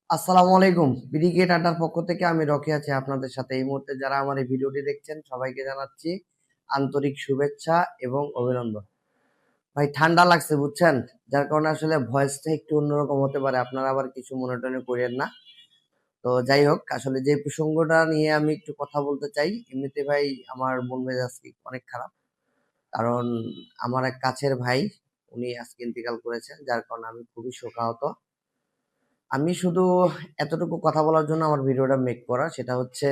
আসসালামু আলাইকুম। বিডিকেট আড্ডার পক্ষ থেকে আমি রকি আছি আপনাদের সাথে। এই মুহূর্তে যারা আমার এই ভিডিওটি দেখছেন সবাইকে জানাচ্ছি আন্তরিক শুভেচ্ছা এবং অভিনন্দন। ভাই ঠান্ডা লাগছে বুঝছেন? যার কারণে আসলে ভয়েসটা একটু অন্যরকম হতে পারে। আপনারা আবার কিছু মনে টনে কইরেন না। তো যাই হোক আসলে যে প্রসঙ্গটা নিয়ে আমি একটু কথা বলতে চাই, এমনিতে ভাই আমার মন মেজাজ আজকে অনেক খারাপ। কারণ আমার এক কাছের ভাই উনি আজকে ইন্তেকাল করেছেন। যার কারণে আমি খুবই শোকাহত। আমি শুধু এতটুকু কথা বলার জন্য আমার ভিডিওটা মেক করা, সেটা হচ্ছে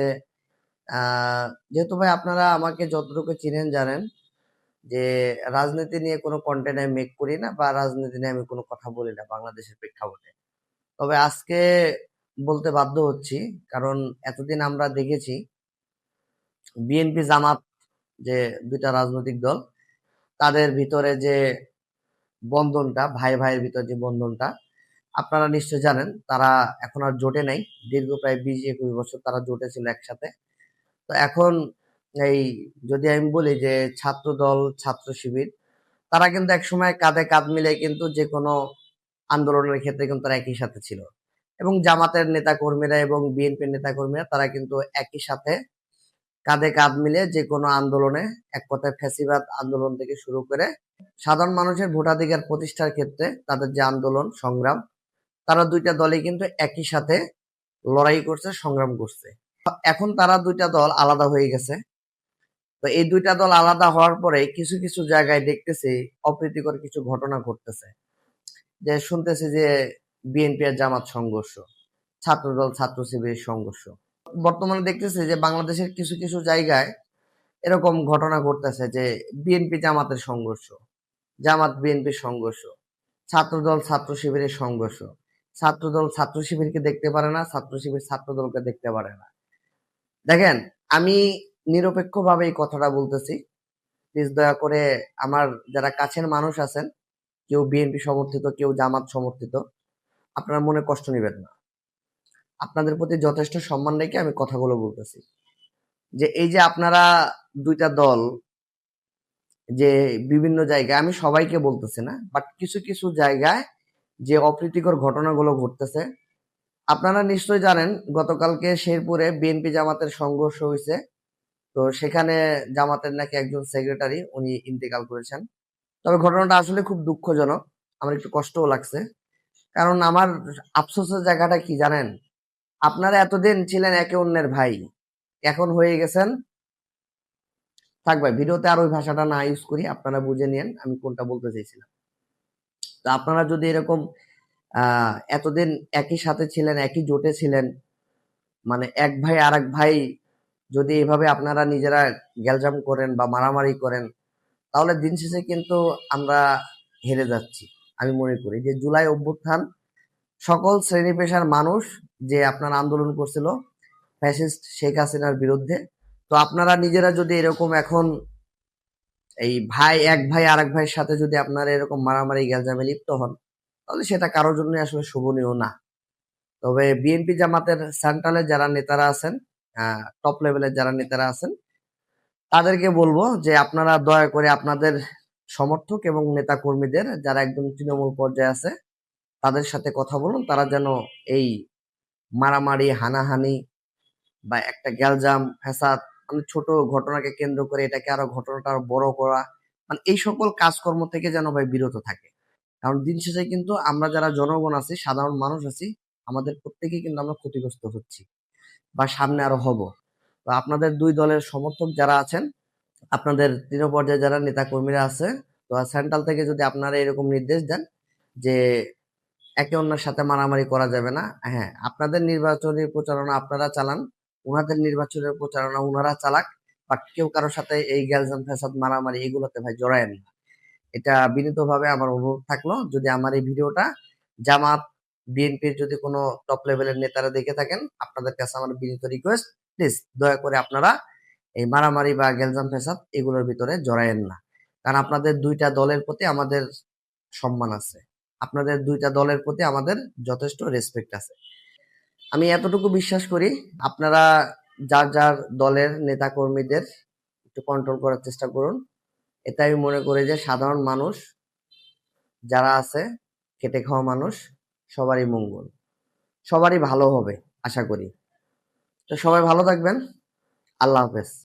যেহেতু ভাই আপনারা আমাকে যতটুকু চিনেন জানেন যে রাজনীতি নিয়ে কোনো কন্টেন্ট আমি মেক করি না বা রাজনীতি নিয়ে আমি কোনো কথা বলি না বাংলাদেশের প্রেক্ষাপটে। তবে আজকে বলতে বাধ্য হচ্ছি, কারণ এতদিন আমরা দেখেছি বিএনপি জামাত যে দুইটা রাজনৈতিক দল, তাদের ভিতরে যে বন্ধনটা, ভাই ভাইয়ের ভিতর যে বন্ধনটা আপনারা নিশ্চয় জানেন, তারা এখন আর জোটে নাই। দীর্ঘ প্রায় 20-21 বছর তারা জোটে ছিল একসাথে। তো এখন এই যদি আমি বলি যে ছাত্র দল, ছাত্র শিবির, তারা কিন্তু একসময় কাঁধে কাঁধ মিলে কিন্তু যে কোনো আন্দোলনের ক্ষেত্রে কিন্তু তারা একই সাথে ছিল। এবং জামাতের নেতা কর্মীরা এবং বিএনপির নেতা কর্মীরা তারা কিন্তু একই সাথে কাঁধে কাঁধ মিলে যে কোনো আন্দোলনে, এক কথায় ফ্যাসিবাদ আন্দোলন থেকে শুরু করে সাধারণ মানুষের ভোটাধিকার প্রতিষ্ঠার ক্ষেত্রে তাদের যে আন্দোলন সংগ্রাম, তারা দুইটা দলই কিন্তু একই সাথে লড়াই করছে, সংগ্রাম করছে। এখন তারা দুইটা দল আলাদা হয়ে গেছে। তো এই দুইটা দল আলাদা হওয়ার পরে কিছু কিছু জায়গায় দেখতেছি অপ্রীতিকর কিছু ঘটনা ঘটতেছে। যে শুনতেছি যে বিএনপি আর জামাত সংঘর্ষ, ছাত্রদল ছাত্র শিবিরের সংঘর্ষ। বর্তমানে দেখতেছি যে বাংলাদেশের কিছু কিছু জায়গায় এরকম ঘটনা ঘটতেছে যে বিএনপি জামাতের সংঘর্ষ, জামাত বিএনপির সংঘর্ষ, ছাত্রদল ছাত্র শিবিরের সংঘর্ষ, ছাত্রদল ছাত্র শিবিরকে দেখতে পারে না, ছাত্র শিবির ছাত্র দলকে দেখতে পারে না। দেখেন, আমি নিরপেক্ষভাবে এই কথাটা বলতেছি। প্লিজ দয়া করে আমার যারা কাছের মানুষ আছেন, কেউ বিএনপি সমর্থিত, কেউ জামাত সমর্থিত, আপনারা মনে কষ্ট নেবেন না। আপনাদের প্রতি যথেষ্ট সম্মান রেখে আমি কথাগুলো বলতেছি। যে এই যে আপনারা দুইটা দল যে বিভিন্ন জায়গায়, আমি সবাইকে বলতেছি না, বাট কিছু কিছু জায়গায় যে অপ্রীতিকর ঘটনাগুলো ঘটতেছে, আপনারা নিশ্চয়ই জানেন গতকালকে শেরপুরে বিএনপি জামাতের সংঘর্ষ হয়েছে। তো সেখানে জামাতের নাকি একজন সেক্রেটারি উনি ইন্তেকাল করেছেন। তবে ঘটনাটা আসলে খুব দুঃখজনক, আমার একটু কষ্টও লাগছে। কারণ আমার আফসোসের জায়গাটা কি জানেন, আপনারা এতদিন ছিলেন একে অন্যের ভাই, এখন হয়ে গেছেন, থাক ভাই ভিডিওতে আর ওই ভাষাটা না ইউজ করি, আপনারা বুঝে নিন আমি কোনটা বলতে চাইছিলাম। তো আপনারা যদি এরকম এতদিন একই সাথে ছিলেন, একই জোটে ছিলেন, মানে এক ভাই আর এক ভাই যদি এভাবে আপনারা নিজেরা গ্যালজাম করেন বা মারামারি করেন, তাহলে দিন শেষে কিন্তু আমরা হেরে যাচ্ছি। আমি মনে করি যে জুলাই অভ্যুত্থান সকল শ্রেণী পেশার মানুষ যে আপনার আন্দোলন করছিল ফ্যাসিস্ট শেখ হাসিনার বিরুদ্ধে, তো আপনারা নিজেরা যদি এরকম এখন এই ভাই এক ভাই আর এক ভাইয়ের সাথে যদি আপনারা এরকম মারামারি গ্যালজামে লিপ্ত হন, তাহলে সেটা কারোর জন্য আসলে শোভনীয় না। তবে বিএনপি জামাতের সেন্ট্রালের যারা নেতারা আছেন, টপ লেভেলের যারা নেতারা আছেন, তাদেরকে বলবো যে আপনারা দয়া করে আপনাদের সমর্থক এবং নেতা কর্মীদের যারা একদম তৃণমূল পর্যায়ে আছে তাদের সাথে কথা বলুন, তারা যেন এই মারামারি হানাহানি বা একটা গ্যালজাম ফ্যাসাদ, মানে ছোট ঘটনাকে কেন্দ্র করে এটাকে আরো ঘটনাটা আরো বড় করা, মানে এই সকল কাজকর্ম থেকে যেন ভাই বিরত থাকে। কারণ দিন শেষে কিন্তু আমরা যারা জনগণ আছি, সাধারণ মানুষ আছি, আমাদের প্রত্যেকেই কিন্তু আমরা ক্ষতিগ্রস্ত হচ্ছি বা সামনে আরো হব। তো আপনাদের দুই দলের সমর্থক যারা আছেন, আপনাদের তৃণ পর্যায়ে যারা নেতা কর্মীরা আছে, তো সেন্ট্রাল থেকে যদি আপনারা এরকম নির্দেশ দেন যে একে অন্যের সাথে মারামারি করা যাবে না, হ্যাঁ আপনাদের নির্বাচনী প্রচারণা আপনারা চালান, ওনাদের নির্বাচনের প্রচারণা ওনারা চালাক, বাট কেউ কারোর সাথে এই গ্যালজাম ফ্যাসাদ মারামারি এগুলোতে ভাই জড়ায়েন না। এটা বিনীতভাবে আমার অনুরোধ থাকলো। যদি আমার এই ভিডিওটা জামাত বিএনপির যদি কোনো টপ লেভেলের নেতারা দেখে থাকেন, আপনাদের কাছে আমার বিনীত রিকোয়েস্ট, প্লিজ দয়া করে আপনারা এই মারামারি বা গ্যালজাম ফ্যাসাদ এগুলোর ভিতরে জড়ায়েন না। কারণ আপনাদের দুইটা দলের প্রতি আমাদের সম্মান আছে, আপনাদের দুইটা দলের প্রতি আমাদের যথেষ্ট রেসপেক্ট আছে। আমি এতটুকু বিশ্বাস করি, আপনারা যার যার দলের নেতা কর্মীদের একটু কন্ট্রোল করার চেষ্টা করুন। এটা আমি মনে করি যে সাধারণ মানুষ যারা আছে, খেটে খাওয়া মানুষ, সবারই মঙ্গল। সবারই ভালো হবে আশা করি। তো সবাই ভালো থাকবেন। আল্লাহ হাফেজ।